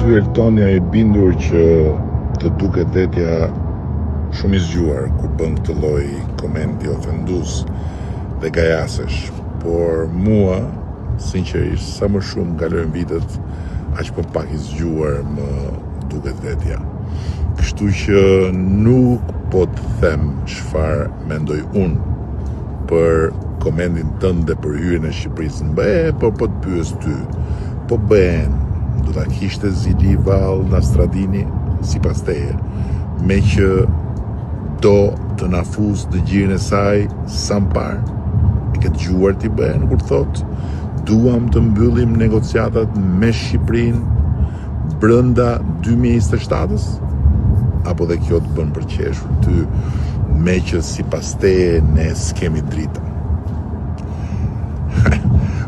ty Eltonia i bindur që të duket vetja shumë i zgjuar kur bën këtë lloj komenti ofendues dhe gajasesh, por mua sinqerisht sa më shumë kalojnë vitet, aq më pak i zgjuar më duket vetja. Kështu që nuk po të them çfarë mendoj unë për komentin tënd dhe për hyrjen e Shqipërisë. Po të pyes ty, po bëhen, do ta kishte Zili Vall Nastradini sipas teje, me që do të na fuz dëgjirin e saj sa më parë? E ke dëgjuar ti bëhen kur thot duam të mbyllim negociatat me Shqipërinë brenda 2027-s? Apo dhe kjo të bën për qeshur ty, me që sipas teje ne s'kemi drita?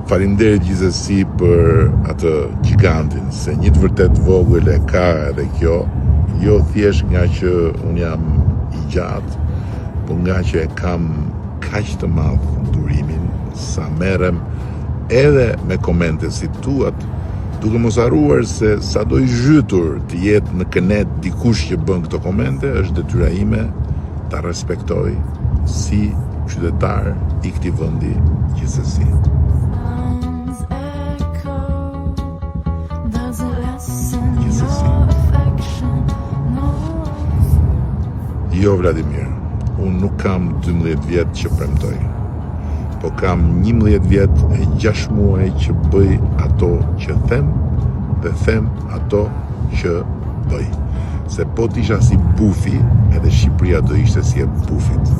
Faleminderit gjithsesi për atë gigantin, se një të vërtet vogël e ka edhe kjo, jo thjesht nga që unë jam i gjatë, por nga që e kam kaq të madh durimin sa merrem edhe me komente si tuat, duke mos harruar se sado i zhytur të jetë në kënet dikush që bën këto komente, është detyra ime ta respektoj si qytetar i këtij vendi gjithsesi. Jo, Vladimir, unë nuk kam 12 vjet që premtoj, po kam 11 vjet e 6 muaj që bëj ato që them dhe them ato që bëj. Se po t'isha si bufi, edhe Shqipëria do ishte si e bufit.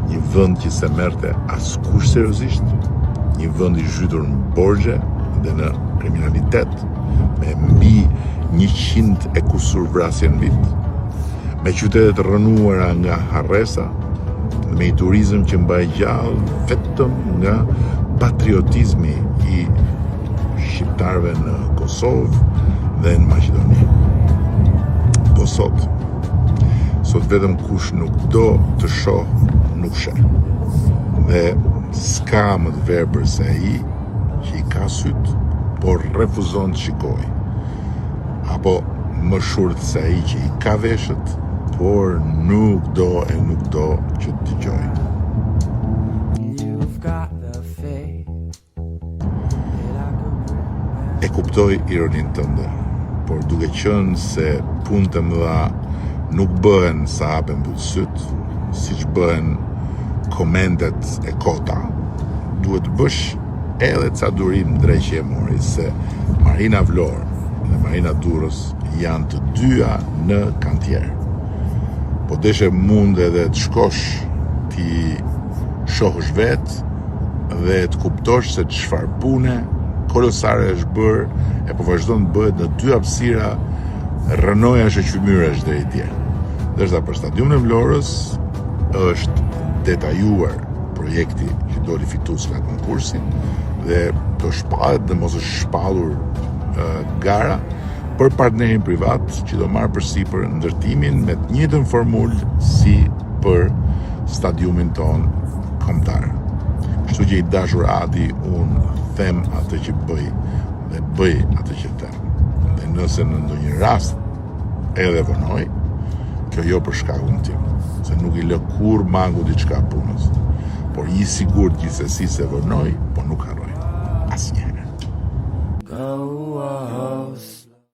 Një vend që se merrte askush seriozisht, një vend i zhytur në borxhe dhe në kriminalitet, me mbi 100 e kusur vrasje në vit, me qytetet rënuara nga harresa, me i turizëm që mbaj gjallë vetëm nga patriotizmi i shqiptarëve në Kosovë dhe në Maqedoni. Po sot vetëm kush nuk do të shoh, nuk sheh. Dhe s'ka më të verbër se ai që i ka syt, por refuzon të shikojë. Apo më shurt se ai që i ka veshët, por nuk do që të dëgjoj. E kuptoj ironin tënde, por duke qenë se punët e mëdha nuk bëhen sa hapen syt, siç bëhen komentet e kota, duhet të bësh edhe ca durim drejt që e mori, se Marina Vlorë dhe Marina Durrës janë të dyja në kantier. Po deshe mund edhe të shkosh ti shohësh vetë dhe të kuptosh se çfarë pune kolosare është bërë e po vazhdon të bëhet në dy hapësira rënoja shoqëmyresh deri dje. Ndërsa për stadiumin e Vlorës është detajuar projekti që doli fitues nga konkursi dhe do shpahet dhe mos është shpallur gara për partnerin privat që do marrë përsipër ndërtimin me të njëjtën formulë si për stadiumin ton kombëtar. Kështu që i dashur Adi, unë them atë që bëj dhe bëj atë që them. Dhe nëse në ndonjë rast edhe vonoj, kjo jo për shkakun tim, se nuk i lë kur mangu diçka punës, por i sigurt gjithsesi se vonoj, po nuk harroj asnjë.